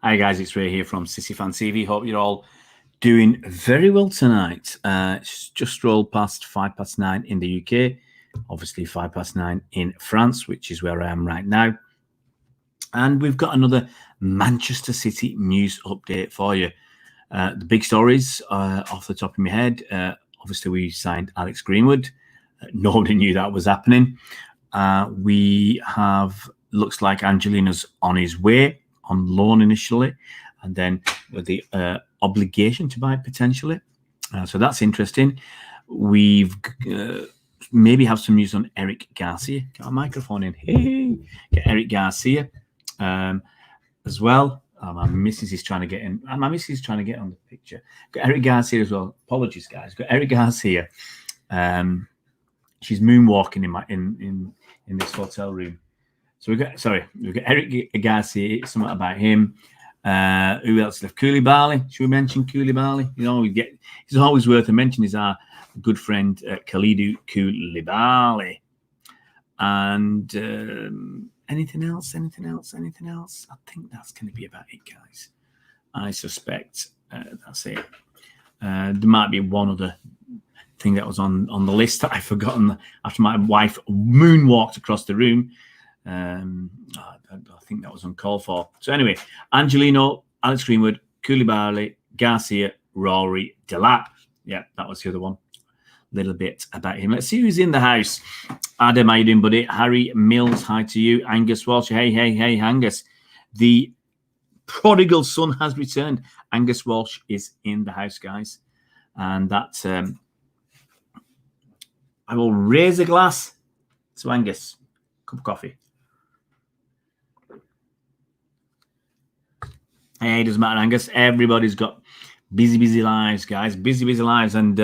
Hi guys, it's Ray here from City Fan TV. Hope you're all doing very well tonight. It's just rolled past 9:05 in the UK, obviously 9:05 in France, which is where I am right now. And we've got another Manchester City news update for you. The big stories off the top of my head. Obviously, we signed Alex Greenwood. Nobody knew that was happening. We have, looks like Angelino's on his way, on loan initially, and then with the obligation to buy potentially. So that's interesting. We've maybe have some news on Eric Garcia. Got a microphone in. Hey, get Eric Garcia as well. My missus is trying to get in. My missus is trying to get on the picture. Got Eric Garcia as well. Apologies, guys. Got Eric Garcia. She's moonwalking in this hotel room. So we've got Eric Garcia. Something about him. Who else left? Koulibaly. Should we mention Koulibaly? You know, it's always worth a mention. Is our good friend Koulibaly. And anything else? I think that's going to be about it, guys. I suspect that's it. There might be one other thing that was on the list that I've forgotten after my wife moonwalked across the room. I think that was uncalled for. So anyway, Angelino, Alex Greenwood, Koulibaly, Garcia, Rory Delap. Yeah, that was the other one. A little bit about him. Let's see who's in the house. Adam, how you doing, buddy? Harry Mills, hi to you. Angus Walsh, hey, Angus. The prodigal son has returned. Angus Walsh is in the house, guys. And that's, I will raise a glass to Angus. Cup of coffee. Hey, it doesn't matter, Angus. Everybody's got busy lives, guys. Busy lives. And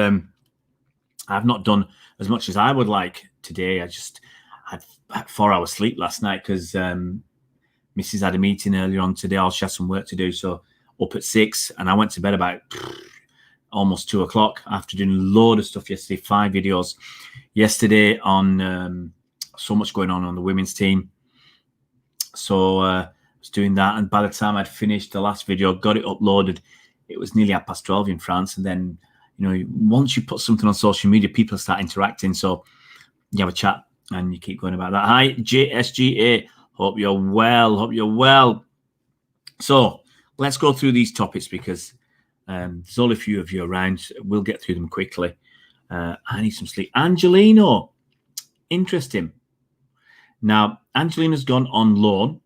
I've not done as much as I would like today. I just had 4 hours sleep last night because Mrs. had a meeting earlier on today. She had some work to do. So up at 6, and I went to bed about almost 2 o'clock after doing a load of stuff yesterday. 5 videos yesterday on so much going on the women's team. So I was doing that, and by the time I'd finished the last video, got it uploaded, it was nearly 12:30 in France. And then, you know, once you put something on social media, people start interacting. So you have a chat and you keep going about that. Hi, JSGA. Hope you're well. So let's go through these topics because there's only a few of you around. We'll get through them quickly. I need some sleep. Angelino. Interesting. Now, Angelino's gone on loan,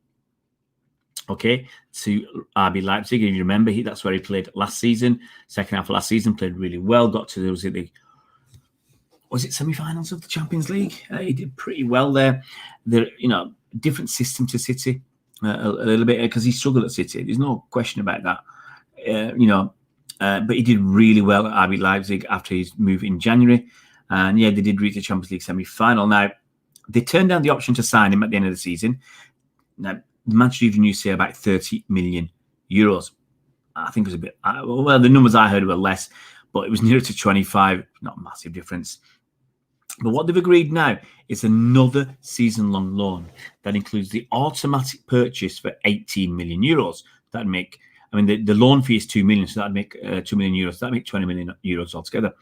okay, to RB Leipzig. If you remember, that's where he played last season. Second half of last season, played really well. Got to was it semi-finals of the Champions League? He did pretty well there. Different system to City a little bit because he struggled at City. There's no question about that. But he did really well at RB Leipzig after his move in January. And yeah, they did reach the Champions League semi-final. Now, they turned down the option to sign him at the end of the season. Now, the Manchester Evening News say about 30 million euros. I think it was a bit, well, the numbers I heard were less, but it was nearer to 25, not a massive difference. But what they've agreed now is another season-long loan that includes the automatic purchase for 18 million euros. That'd make, the loan fee is 2 million, so that'd make 2 million euros. That'd make 20 million euros altogether.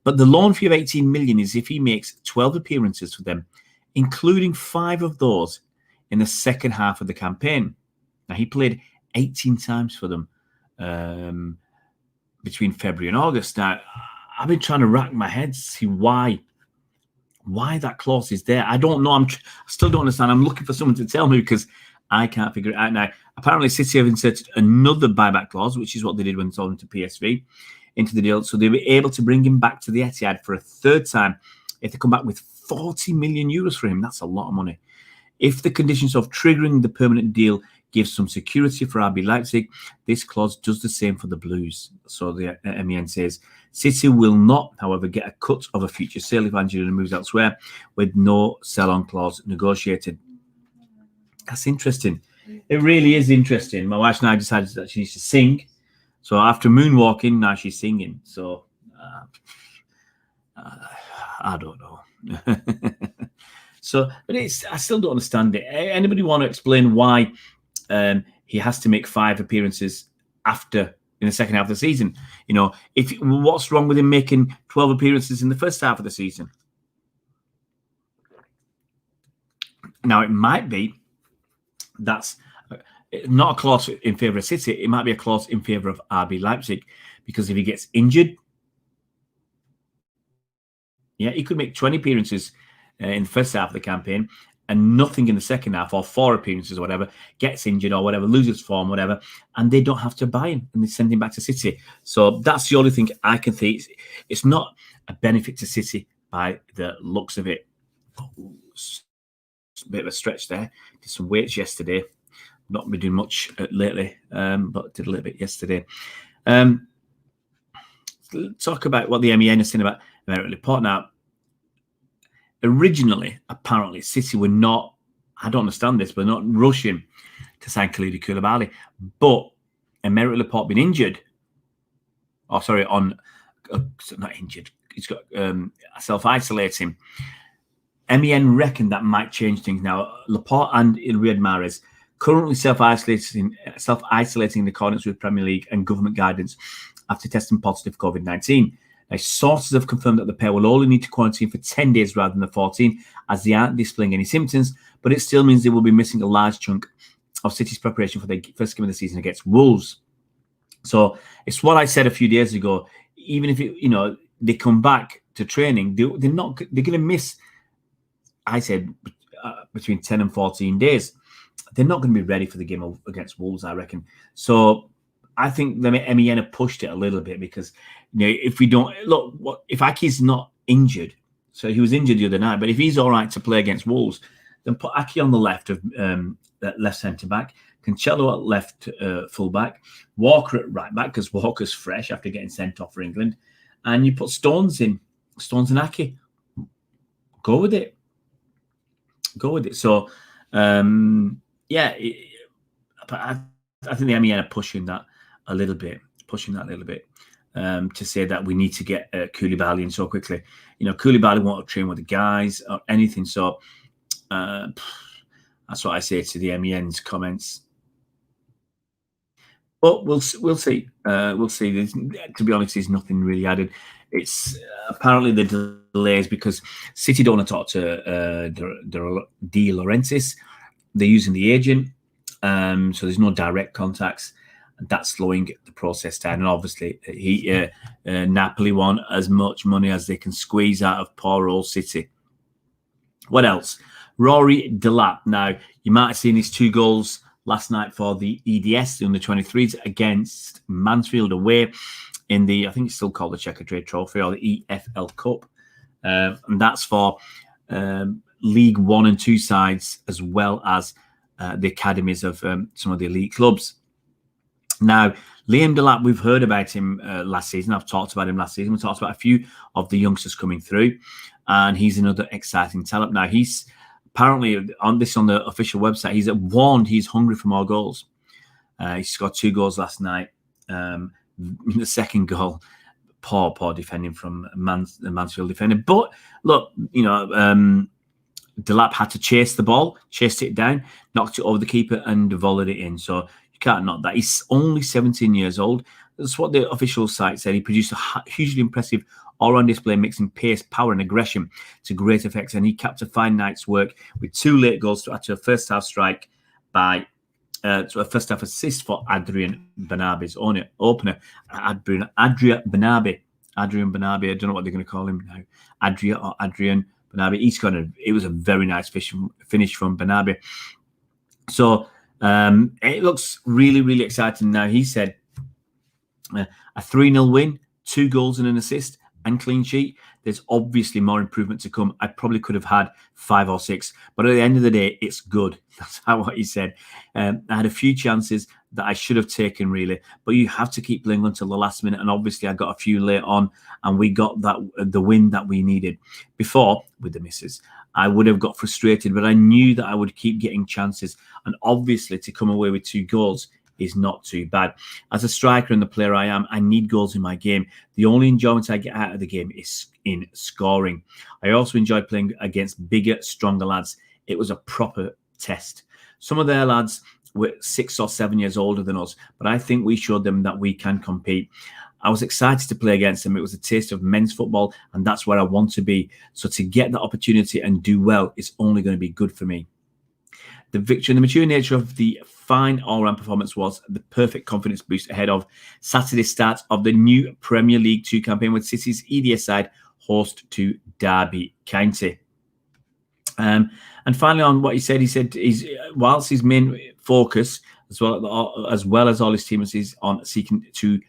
But the loan fee of 18 million is if he makes 12 appearances for them, including 5 of those in the second half of the campaign. Now, he played 18 times for them between February and August. Now, I've been trying to rack my head to see why that clause is there. I don't know. I still don't understand. I'm looking for someone to tell me because I can't figure it out. Now, apparently City have inserted another buyback clause, which is what they did when sold him to PSV, into the deal. So they were able to bring him back to the Etihad for a third time if they come back with 40 million euros for him. That's a lot of money. If the conditions of triggering the permanent deal give some security for RB Leipzig, this clause does the same for the Blues. So the MEN says, City will not, however, get a cut of a future sale if Angelino moves elsewhere with no sell-on clause negotiated. That's interesting. It really is interesting. My wife and I decided that she needs to sing. So after moonwalking, now she's singing. So I don't know. So, but I still don't understand it. Anybody want to explain why he has to make 5 appearances in the second half of the season. What's wrong with him making 12 appearances in the first half of the season? Now, it might be that's not a clause in favour of City. It might be a clause in favour of RB Leipzig, because if he gets injured, he could make 20 appearances in the first half of the campaign and nothing in the second half, or 4 appearances or whatever, gets injured or whatever, loses form, whatever, and they don't have to buy him and they send him back to City. So that's the only thing I can think. It's not a benefit to City by the looks of it. A bit of a stretch there. Did some weights yesterday. Not been doing much lately, but did a little bit yesterday. Talk about what the MEN is saying about Emerick Laporte. Now, originally, apparently, City were not, I don't understand this, but not rushing to sign Koulibaly. But Emerick Laporte been injured. Oh, sorry, not injured. He's got self-isolating. MEN reckon that might change things now. Laporte and Riyad Mahrez currently self-isolating in accordance with Premier League and government guidance after testing positive COVID-19. Now, sources have confirmed that the pair will only need to quarantine for 10 days rather than the 14, as they aren't displaying any symptoms, but it still means they will be missing a large chunk of City's preparation for their first game of the season against Wolves. So it's what I said a few days ago. Even if they come back to training, they're going to miss, I said, between 10 and 14 days. They're not going to be ready for the game against Wolves, I reckon. So I think the MEN have pushed it a little bit, because if we don't look, if Aki's not injured, so he was injured the other night, but if he's all right to play against Wolves, then put Aki on the left of left centre back, Cancelo at left full back, Walker at right back, because Walker's fresh after getting sent off for England, and you put Stones and Aki. Go with it. So, but I think the MEN are pushing that a little bit, to say that we need to get Koulibaly in so quickly. Koulibaly won't train with the guys or anything. So that's what I say to the MEN's comments. But we'll see. We'll see. To be honest, there's nothing really added. It's apparently the delays because City don't want to talk to De Laurentiis. They're using the agent, so there's no direct contacts. That's slowing the process down. And obviously, Napoli want as much money as they can squeeze out of poor old City. What else? Rory Delap. Now, you might have seen his 2 goals last night for the EDS, the under-23s, against Mansfield away in the, I think it's still called the Checker Trade Trophy or the EFL Cup. And that's for League 1 and 2 sides, as well as the academies of some of the elite clubs. Now, Liam Delap, we've heard about him last season. I've talked about him last season. We talked about a few of the youngsters coming through, and he's another exciting talent. Now, he's apparently on the official website, he's warned he's hungry for more goals. He scored 2 goals last night. The second goal, poor defending from the Mansfield defender. But look, Delap had to chase the ball, chased it down, knocked it over the keeper, and volleyed it in. So you can't knock that. He's only 17 years old. That's what the official site said. He produced a hugely impressive all-round display, mixing pace, power, and aggression to great effects. And he capped a fine night's work with 2 late goals to add to a first-half strike by to a first-half assist for Adrian Benabi's opener. Adrian Benabi. I don't know what they're going to call him now. Adrian Benabi. It was a very nice finish from Benabi. So it looks really, really exciting now. He said a 3-0 win, 2 goals and an assist, and clean sheet. There's obviously more improvement to come. I probably could have had 5 or 6, but at the end of the day, it's good. That's what he said. I had a few chances that I should have taken, really, but you have to keep playing until the last minute. And obviously, I got a few late on, and we got the win that we needed. Before, with the misses, I would have got frustrated, but I knew that I would keep getting chances. And obviously, to come away with 2 goals is not too bad. As a striker and the player I am, I need goals in my game. The only enjoyment I get out of the game is in scoring. I also enjoy playing against bigger, stronger lads. It was a proper test. Some of their lads were 6 or 7 years older than us, but I think we showed them that we can compete. I was excited to play against them. It was a taste of men's football, and that's where I want to be. So to get that opportunity and do well is only going to be good for me. The victory and the mature nature of the fine all-round performance was the perfect confidence boost ahead of Saturday's start of the new Premier League 2 campaign with City's EDS side host to Derby County. And finally, on what he said whilst his main focus, as well as all his teammates, is on seeking to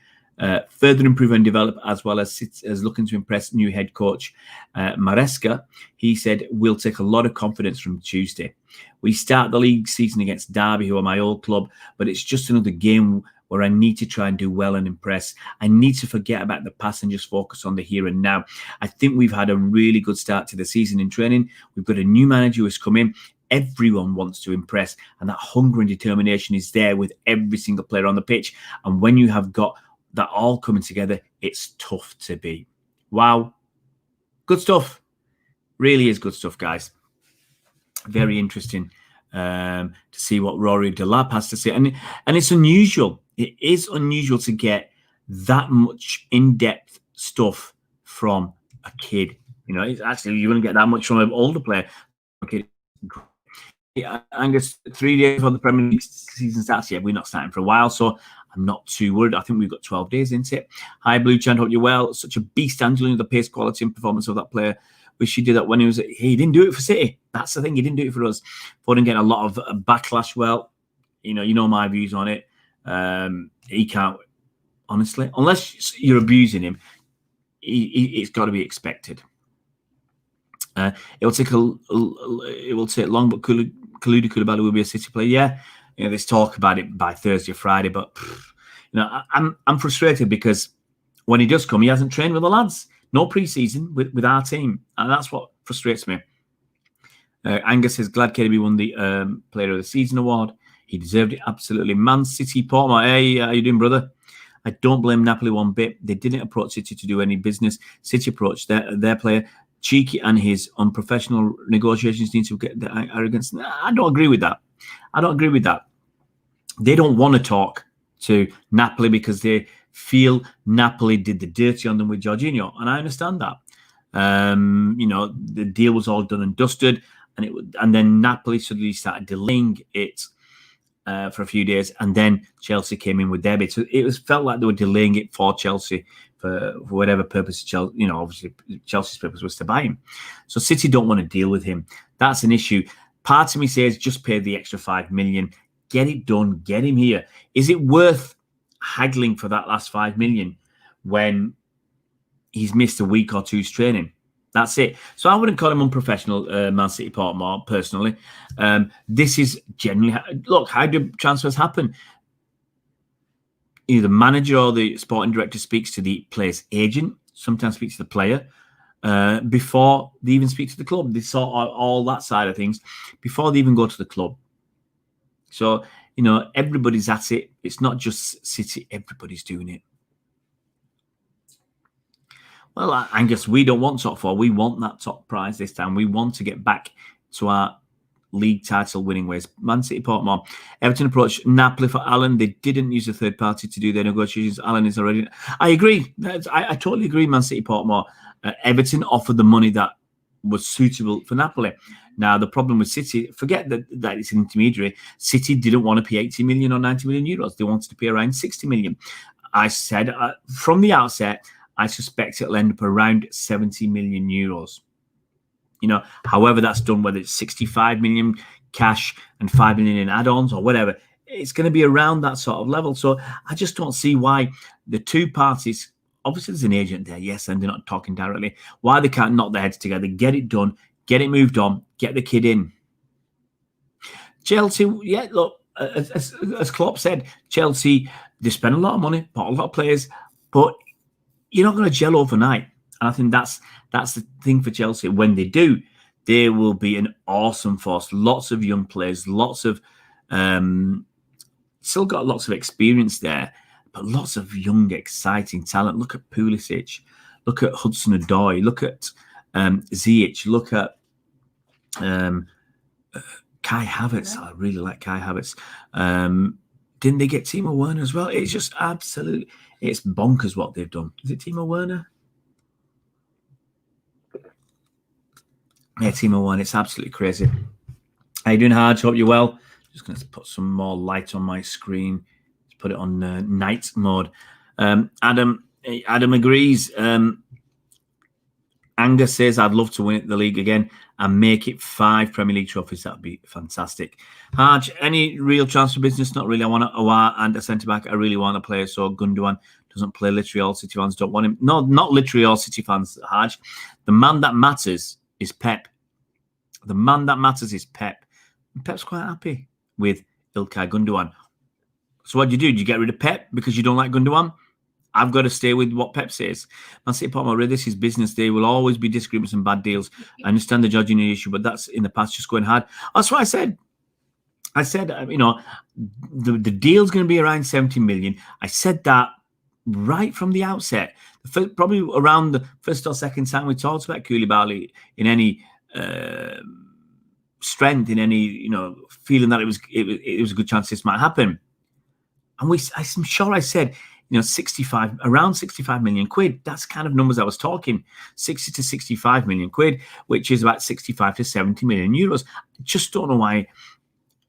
further improve and develop, as well as looking to impress new head coach Maresca. He said, we'll take a lot of confidence from Tuesday. We start the league season against Derby, who are my old club, but it's just another game where I need to try and do well and impress. I need to forget about the past and just focus on the here and now. I think we've had a really good start to the season in training. We've got a new manager who has come in. Everyone wants to impress, and that hunger and determination is there with every single player on the pitch. And when you have got that all coming together, it's tough to beat. Wow. Good stuff. Really is good stuff, guys. Very interesting to see what Rory Delap has to say. And it's unusual. It is unusual to get that much in-depth stuff from a kid. You know, it's actually, you wouldn't get that much from an older player. Okay. Yeah, Angus, 3 days before the Premier League season starts. Yeah, we're not starting for a while, so I'm not too worried. I think we've got 12 days into it. Hi, Blue Chand, hope you're well. Such a beast, Angelino, the pace, quality, and performance of that player. Wish he did that when he didn't do it for City. That's the thing, he didn't do it for us. Foden getting a lot of backlash. Well, you know my views on it. He can't, honestly, unless you're abusing him, it's got to be expected. It will take long, but Koulibaly will be a City player. Yeah, there's talk about it by Thursday or Friday, but I'm frustrated because when he does come, he hasn't trained with the lads. No pre-season with our team, and that's what frustrates me. Angus says, glad KDB won the Player of the Season award. He deserved it, absolutely. Man City, Portmore, hey, how you doing, brother? I don't blame Napoli one bit. They didn't approach City to do any business. City approached their player, cheeky, and his unprofessional negotiations need to get the arrogance. I don't agree with that. They don't want to talk to Napoli because they feel Napoli did the dirty on them with Jorginho, and I understand that. The deal was all done and dusted, and then Napoli suddenly started delaying it for a few days, and then Chelsea came in with their bid. So it felt like they were delaying it for Chelsea for whatever purpose. Obviously Chelsea's purpose was to buy him. So City don't want to deal with him. That's an issue. Part of me says just pay the extra 5 million, get it done, get him here. Is it worth haggling for that last 5 million when he's missed a week or two's training? That's it. So I wouldn't call him unprofessional, Man City Portmore, personally. This is generally... Look, how do transfers happen? Either the manager or the sporting director speaks to the player's agent, sometimes speaks to the player, before they even speak to the club. They sort all that side of things before they even go to the club. So, everybody's at it. It's not just City. Everybody's doing it. Well, Angus, we don't want top 4. We want that top prize this time. We want to get back to our league title winning ways. Man City Portmore. Everton approached Napoli for Allen. They didn't use a third party to do their negotiations. Allen is already... I agree. I totally agree, Man City Portmore. Everton offered the money that was suitable for Napoli. Now, the problem with City, forget that it's an intermediary. City didn't want to pay 80 million or 90 million euros. They wanted to pay around 60 million. I said from the outset, I suspect it'll end up around 70 million euros. However that's done, whether it's 65 million cash and 5 million in add-ons or whatever, it's going to be around that sort of level. So I just don't see why the two parties, obviously there's an agent there, yes, and they're not talking directly, why they can't knock their heads together, get it done, get it moved on, get the kid in. Chelsea, yeah, look, as Klopp said, Chelsea, they spend a lot of money, bought a lot of players, but you're not going to gel overnight. And I think that's the thing for Chelsea. When they do, they will be an awesome force. Lots of young players, lots of still got lots of experience there, but lots of young, exciting talent. Look at Pulisic, look at Hudson-Odoi, look at Ziyech, look at Kai Havertz. I really like Kai Havertz. Didn't they get Timo Werner as well? It's just absolutely, it's bonkers what they've done. Is it Timo Werner? Yeah, Timo Werner. It's absolutely crazy. How you doing, Harge? Hope you're well. Just going to put some more light on my screen. Let's put it on night mode. Adam agrees. Angus says, I'd love to win the league again and make it 5 Premier League trophies. That'd be fantastic. Harge, any real chance for business? Not really. I want a Awar and a centre-back. I really want a player, so Gundogan doesn't play. Literally all City fans don't want him. No, not literally all City fans, Harge. The man that matters is Pep. The man that matters is Pep. And Pep's quite happy with Ilkay Gundogan. So what do? Do you get rid of Pep because you don't like Gundogan? I've got to stay with what Pep says. Man City Pottermore, this is business. There will always be disagreements and bad deals. I understand the judging issue, but that's in the past just going hard. That's what I said. I said, the deal's going to be around 70 million. I said that right from the outset. Probably around the first or second time we talked about Koulibaly in any strength, in any, feeling that it was a good chance this might happen. And I'm sure I said, around 65 million quid. That's kind of numbers I was talking. 60 to 65 million quid, which is about 65 to 70 million euros. I just don't know why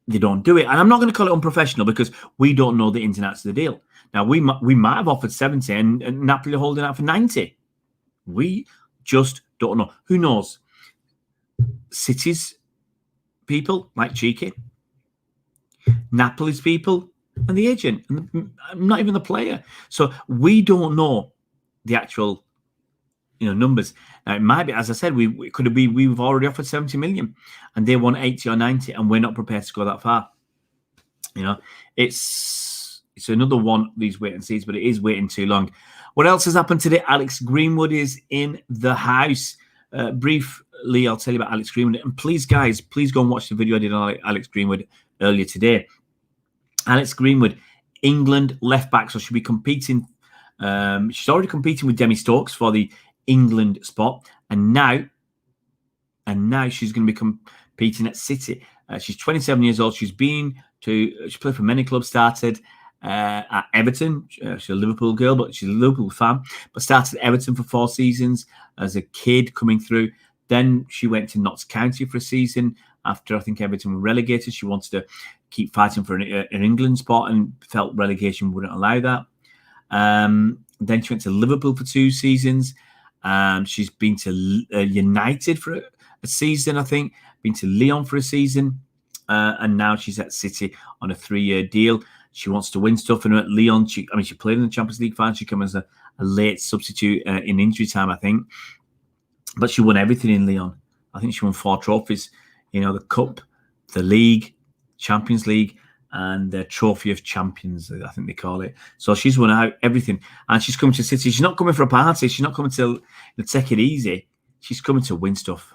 they don't do it. And I'm not going to call it unprofessional because we don't know the ins and outs of the deal. Now, we might have offered 70 and Napoli are holding out for 90. We just don't know. Who knows? City's people like Cheeky, Napoli's people, and the agent, and not even the player. So we don't know the actual, numbers. Now it might be, as I said, we've already offered 70 million, and they want 80 or 90, and we're not prepared to go that far. It's another one of these wait and sees, but it is waiting too long. What else has happened today? Alex Greenwood is in the house. Briefly, I'll tell you about Alex Greenwood, and please, guys, go and watch the video I did on Alex Greenwood earlier today. Alex Greenwood, England left back, so she'll be competing. She's already competing with Demi Stokes for the England spot, and now she's going to be competing at City. She's 27 years old. She played for many clubs. Started at Everton. She's a Liverpool girl, but she's a Liverpool fan. But started at Everton for 4 seasons as a kid coming through. Then she went to Notts County for a season. After I think Everton were relegated, she wanted to keep fighting for an England spot and felt relegation wouldn't allow that. Then she went to Liverpool for 2 seasons. She's been to United for a season, I think. Been to Lyon for a season. And now she's at City on a 3-year deal. She wants to win stuff. And at Lyon, she played in the Champions League final. She came as a late substitute in injury time, I think. But she won everything in Lyon. I think she won 4 trophies. The Cup, the League, Champions League, and the Trophy of Champions, I think they call it. So she's won out everything. And she's coming to City. She's not coming for a party. She's not coming to take it easy. She's coming to win stuff.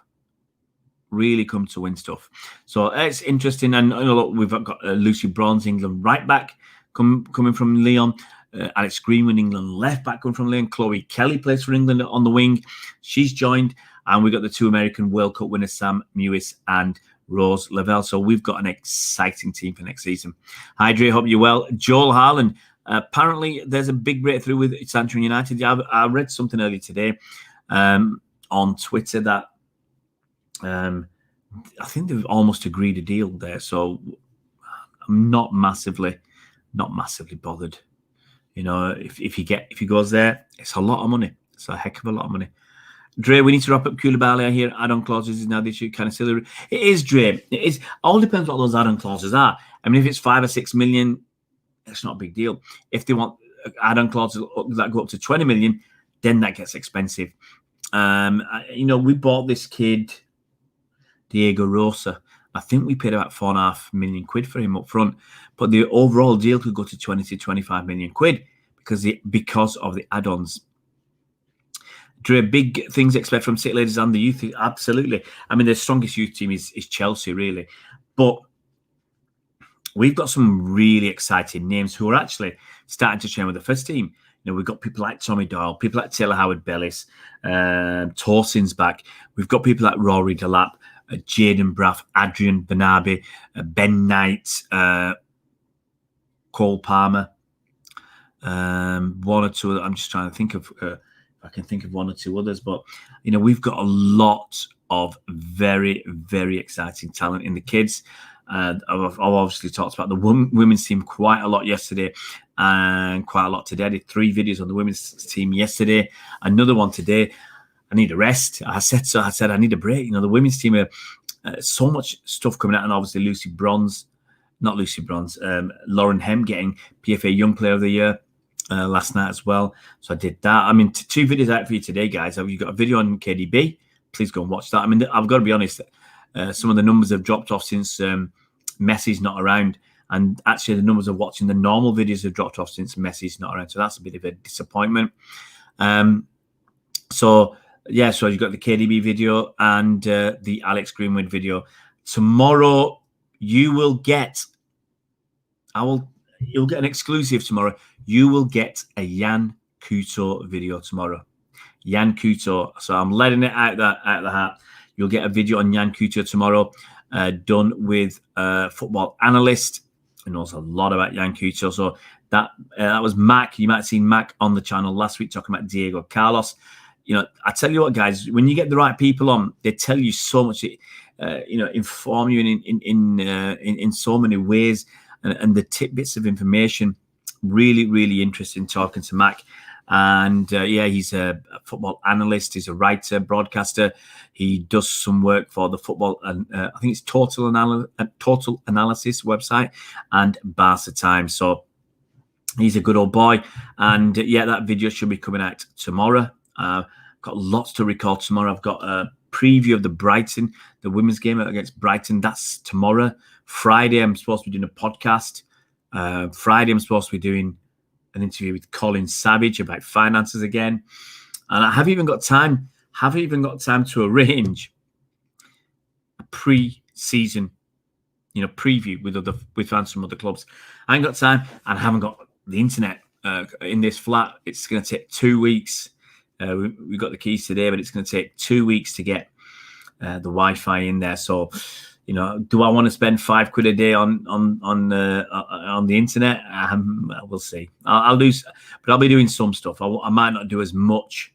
Really come to win stuff. So it's interesting. And look, we've got Lucy Bronze, England right back, coming from Lyon. Alex Greenwood, England left back, coming from Lyon. Chloe Kelly plays for England on the wing. She's joined. And we've got the 2 American World Cup winners, Sam Mewis and Rose Lavelle. So we've got an exciting team for next season. Hi, Dre. Hope you're well. Joel Harland. Apparently, there's a big breakthrough with Sancho United. I read something earlier today on Twitter that I think they've almost agreed a deal there. So I'm not massively bothered. If he goes there, it's a lot of money. It's a heck of a lot of money. Dre, we need to wrap up Koulibaly. I hear add-on clauses is now the issue. Kind of silly. It is, Dre. It is. All depends what those add-on clauses are. I mean, if it's 5 or 6 million, it's not a big deal. If they want add-on clauses that go up to 20 million, then that gets expensive. We bought this kid, Diego Rosa. I think we paid about 4.5 million quid for him up front, but the overall deal could go to 20 to 25 million quid because of the add-ons. Dre, big things expect from City ladies and the youth. Absolutely. I mean, their strongest youth team is Chelsea, really. But we've got some really exciting names who are actually starting to train with the first team. We've got people like Tommy Doyle, people like Taylor Howard-Bellis, Torsin's back. We've got people like Rory Delap, Jaden Braff, Adrian Banabi, Ben Knight, Cole Palmer, one or two. I'm just trying to think of if I can think of one or two others, but we've got a lot of very, very exciting talent in the kids. I've obviously talked about the women's team quite a lot yesterday and quite a lot today. I did 3 videos on the women's team yesterday, another one today. I need a rest. I said I need a break. The women's team are so much stuff coming out, and obviously Lauren Hem getting PFA Young Player of the Year last night as well. So I did that. 2 videos out for you today, guys. You've got a video on KDB. Please go and watch that. I've got to be honest. Some of the numbers have dropped off since Messi's not around, and actually the numbers of watching the normal videos have dropped off since Messi's not around. So that's a bit of a disappointment. So you've got the KDB video and the Alex Greenwood video. Tomorrow you'll get an exclusive tomorrow. You will get a Yan Couto video tomorrow. Yan Couto. So I'm letting it out the hat. You'll get a video on Yan Couto tomorrow, done with a football analyst who knows a lot about Yan Couto. So that was Mac. You might have seen Mac on the channel last week talking about Diego Carlos. I tell you what, guys, when you get the right people on, they tell you so much. Inform you in so many ways, and the tidbits of information. Really, really interesting talking to Mac. And he's a football analyst. He's a writer, broadcaster. He does some work for the football, and I think it's Total Analysis website and Barca Times. So he's a good old boy. And that video should be coming out tomorrow. Got lots to record tomorrow. I've got a preview of the women's game against Brighton. That's tomorrow. Friday, I'm supposed to be doing a podcast. Friday, I'm supposed to be doing an interview with Colin Savage about finances again. And I haven't even got time to arrange a pre-season, preview with fans from other clubs. I ain't got time, and I haven't got the internet in this flat. It's going to take 2 weeks. We got the keys today, but it's going to take 2 weeks to get the Wi-Fi in there. So, do I want to spend £5 a day on the internet? We'll see. I'll do, but I'll be doing some stuff. I might not do as much.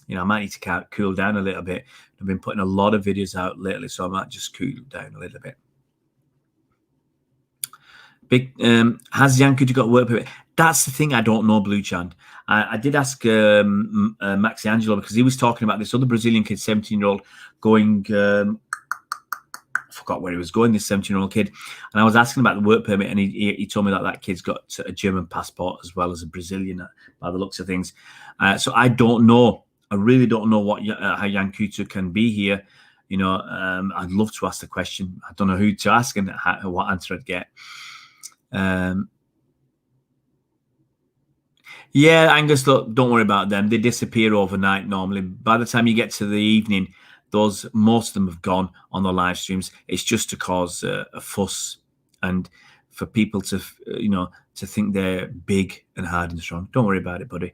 I might need to cool down a little bit. I've been putting a lot of videos out lately, so I might just cool down a little bit. Has Yan Couto got work permit? That's the thing I don't know, Blue Chand. I did ask Maxi Angelo, because he was talking about this other Brazilian kid, 17-year-old, going. I forgot where he was going, this 17-year-old kid. And I was asking about the work permit, and he told me that kid's got a German passport as well as a Brazilian, by the looks of things. So I don't know. I really don't know how Yan Couto can be here. I'd love to ask the question. I don't know who to ask and what answer I'd get. Angus, look, don't worry about them. They disappear overnight normally. By the time you get to the evening, most of them have gone on the live streams. It's just to cause a fuss and for people to think they're big and hard and strong. Don't worry about it, buddy.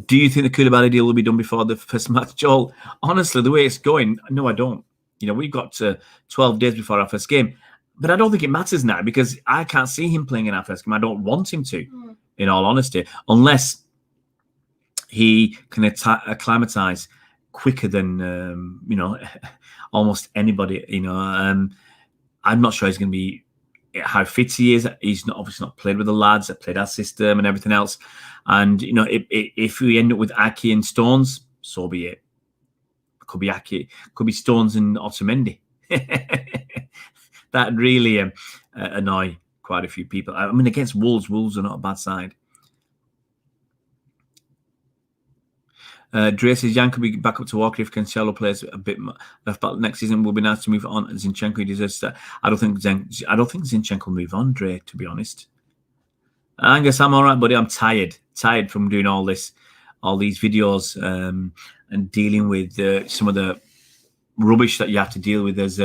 Do you think the Koulibaly deal will be done before the first match, Joel? Honestly, the way it's going, no, I don't. We've got 12 days before our first game. But I don't think it matters now, because I can't see him playing in our first game. I don't want him to, in all honesty, unless he can acclimatise quicker than, almost anybody. I'm not sure he's going to be how fit he is. He's obviously not played with the lads that played our system and everything else. And, if we end up with Aki and Stones, so be it. Could be Aki, could be Stones and Otamendi. That really annoy quite a few people. Against Wolves are not a bad side. Dre says Jan could be back up to Walker if Cancelo plays a bit left back next season. Will be nice to move on. Zinchenko deserves that. I don't think Zinchenko will move on, Dre, to be honest. Angus, I'm all right, buddy. I'm tired from doing all these videos and dealing with some of the rubbish that you have to deal with as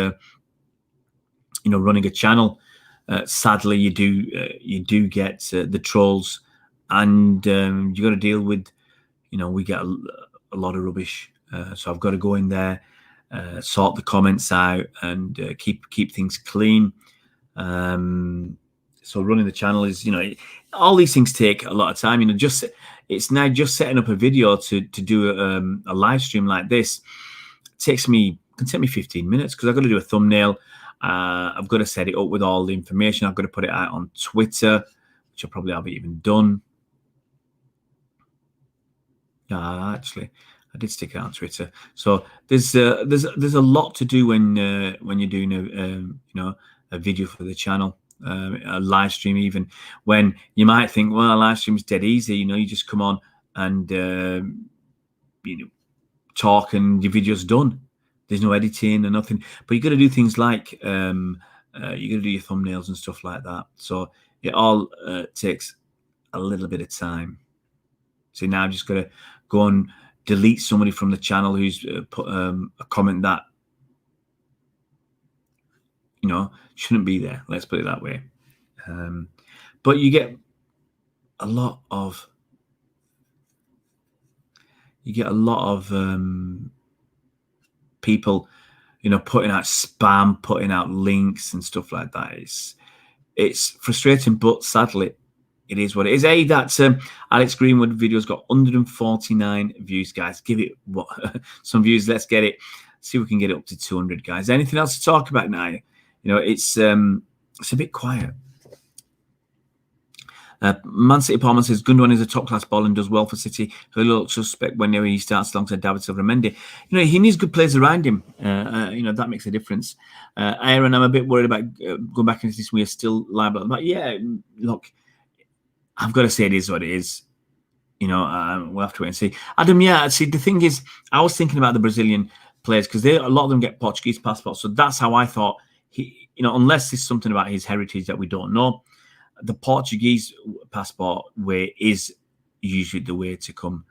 running a channel. Sadly, you do get the trolls, and you got to deal with. We get a lot of rubbish, so I've got to go in there sort the comments out, and keep things clean. So running the channel is, all these things take a lot of time. It's now just setting up a video to do a live stream like this. Can take me 15 minutes because I've got to do a thumbnail. I've got to set it up with all the information. I've got to put it out on Twitter, which I probably haven't even done. Actually, I did stick it out on Twitter. So there's a lot to do when you're doing a video for the channel, a live stream. Even when you might think, well, a live stream is dead easy. You just come on and talk and your video's done. There's no editing or nothing. But you got to do things like you got to do your thumbnails and stuff like that. So it all takes a little bit of time. So now I've just got to go and delete somebody from the channel who's put a comment that shouldn't be there. Let's put it that way. But you get a lot of people, putting out spam, putting out links and stuff like that. It's frustrating, but sadly, it is what it is. Hey, that's Alex Greenwood video's got 149 views, guys. Give it some views. Let's get it. See if we can get it up to 200, guys. Anything else to talk about now? It's a bit quiet. Man City Palmer says Gundogan is a top-class ball and does well for City. He'll look suspect when he starts alongside David Silva and Mendy. He needs good players around him. That makes a difference. Aaron, I'm a bit worried about going back into this. We are still liable. But yeah, look, I've got to say it is what it is. We'll have to wait and see. Adam, yeah, see, the thing is, I was thinking about the Brazilian players because a lot of them get Portuguese passports. So that's how I thought unless there's something about his heritage that we don't know, the Portuguese passport way is usually the way to come.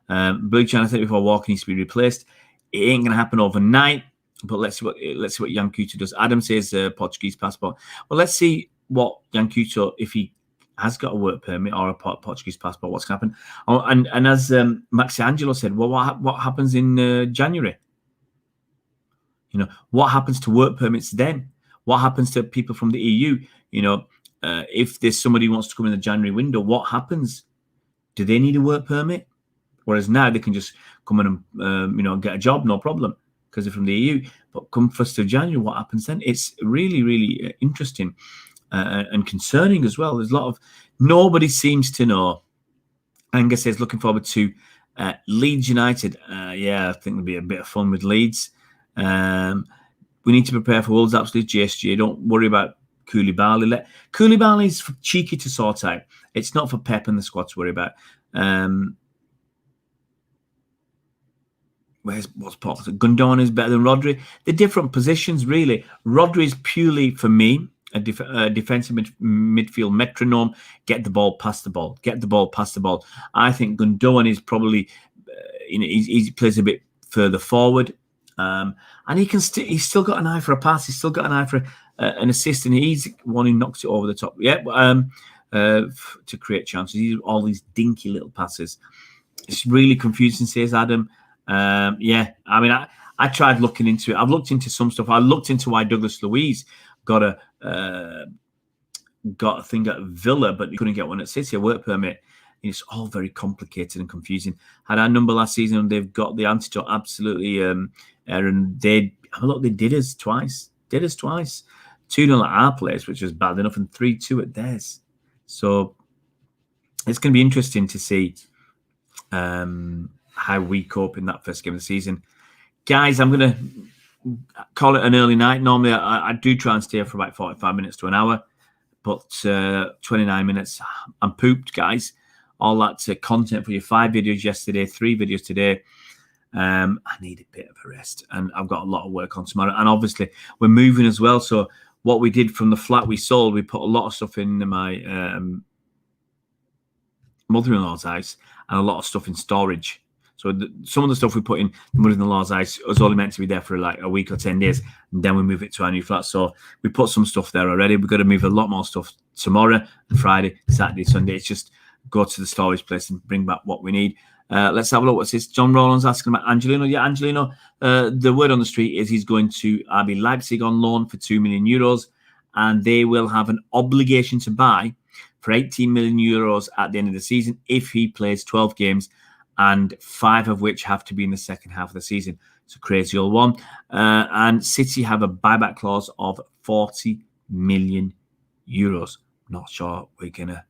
Blue Channel said before Walker needs to be replaced. It ain't going to happen overnight, but let's see what Jan Couto does. Adam says Portuguese passport. Well, let's see what Jan Couto, if he has got a work permit or a Portuguese passport, what's going to happen. Oh, and as Maxi Angelo said, well, what happens in January? What happens to work permits then? What happens to people from the EU? If there's somebody who wants to come in the January window, what happens? Do they need a work permit? Whereas now they can just come in and get a job, no problem, because they're from the EU. But come 1st of January, what happens then? It's really, really interesting and concerning as well. There's a lot of nobody seems to know. Angus says looking forward to Leeds United. Yeah, I think there'll be a bit of fun with Leeds. We need to prepare for Wolves' absolute GSG. Don't worry about Koulibaly. Koulibaly's cheeky to sort out. It's not for Pep and the squad to worry about. What's possible? Gundogan is better than Rodri. They're different positions, really. Rodri is purely, for me, a defensive midfield metronome. Get the ball, pass the ball. Get the ball, pass the ball. I think Gundogan is probably, he plays a bit further forward. And he's still got an eye for a pass. He's still got an eye for an assist, and he's one who knocks it over the top. Yeah, to create chances. He's all these dinky little passes. It's really confusing, says Adam. Yeah, I mean, I tried looking into it. I've looked into some stuff. I looked into why Douglas Luiz got a thing at Villa, but he couldn't get one at City, a work permit. It's all very complicated and confusing. Had our number last season, they've got the antidote. Absolutely, Aaron. They did us twice. 2-0 at our place, which was bad enough, and 3-2 at theirs. So it's going to be interesting to see how we cope in that first game of the season. Guys, I'm going to call it an early night. Normally, I do try and stay for about 45 minutes to an hour, but 29 minutes, I'm pooped, guys. All that content for you, 5 videos yesterday, 3 videos today. I need a bit of a rest, and I've got a lot of work on tomorrow. And obviously, we're moving as well. So what we did from the flat we sold, we put a lot of stuff in my mother-in-law's house and a lot of stuff in storage. So some of the stuff we put in the mother-in-law's house was only meant to be there for like a week or 10 days, and then we move it to our new flat. So we put some stuff there already. We've got to move a lot more stuff tomorrow and Friday, Saturday, Sunday. It's just go to the storage place and bring back what we need. Let's have a look. What's this? John Rowland's asking about Angelino. Yeah, Angelino, the word on the street is he's going to RB Leipzig on loan for €2 million, and they will have an obligation to buy for €18 million at the end of the season if he plays 12 games, and 5 of which have to be in the second half of the season. It's a crazy old one. And City have a buyback clause of €40 million. Not sure we're going to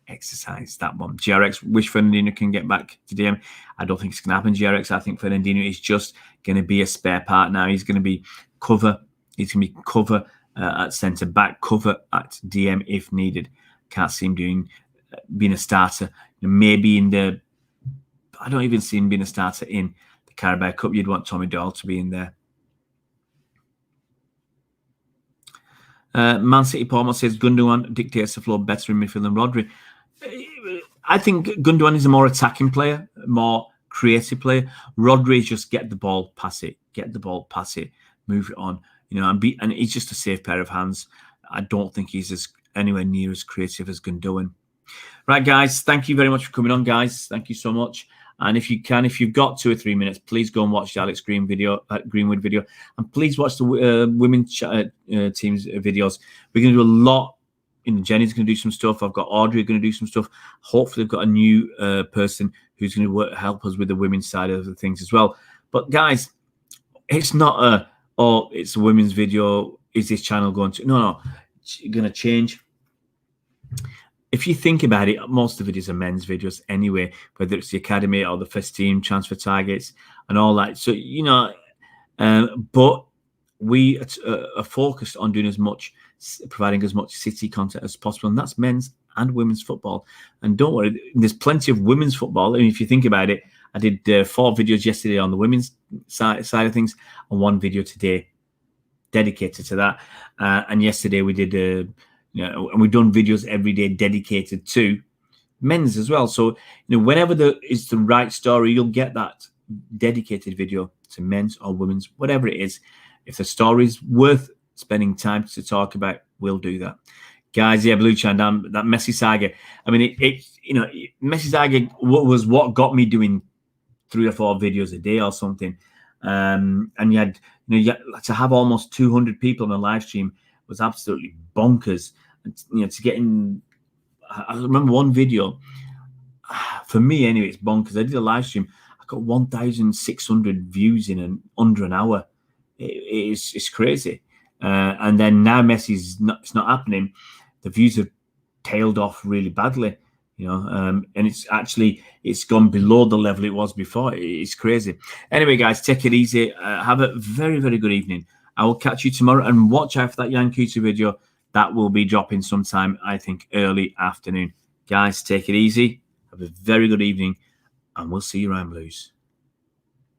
exercise that one. GRX wish Fernandinho can get back to DM. I don't think it's going to happen, GRX. I think Fernandinho is just going to be a spare part now. He's going to be cover. He's going to be cover at centre back, cover at DM if needed. Can't see him being a starter. Maybe in the... I don't even see him being a starter in the Carabao Cup. You'd want Tommy Doyle to be in there. Man City Palmer says Gundogan dictates the flow better in midfield than Rodri. I think Gundogan is a more attacking player, more creative player. Rodri is just get the ball, pass it, move it on, and he's just a safe pair of hands. I don't think he's anywhere near as creative as Gundogan. Right, guys, thank you very much for coming on, guys. Thank you so much. And if you've got 2 or 3 minutes, please go and watch the Alex Greenwood video, and please watch the women's team's videos. We're going to do a lot. Jenny's going to do some stuff. I've got Audrey going to do some stuff. Hopefully, we've got a new person who's going to help us with the women's side of the things as well. But guys, it's not it's a women's video. Is this channel going to? No, it's going to change. If you think about it, most of it is a men's videos anyway, whether it's the academy or the first team, transfer targets, and all that. So, but we are focused on doing providing as much City content as possible, and that's men's and women's football. And don't worry, there's plenty of women's football. I mean, if you think about it, I did 4 videos yesterday on the women's side of things, and 1 video today dedicated to that. And yesterday we did... and we've done videos every day dedicated to men's as well. So, whenever is the right story, you'll get that dedicated video to men's or women's, whatever it is. If the story is worth spending time to talk about, we'll do that. Guys, yeah, Blue Chan, that Messi saga. I mean, Messi saga was what got me doing 3 or 4 videos a day or something. And you had to have almost 200 people on a live stream was absolutely bonkers. To get in, I remember one video, for me anyway, it's bonkers. I did a live stream. I got 1,600 views in under an hour. It's crazy. And then now Messi's it's not happening. The views have tailed off really badly, and it's gone below the level it was before. It's crazy. Anyway, guys, take it easy. Have a very, very good evening. I will catch you tomorrow, and watch out for that Jan Kutu video. That will be dropping sometime, I think, early afternoon. Guys, take it easy. Have a very good evening, and we'll see you around Blues.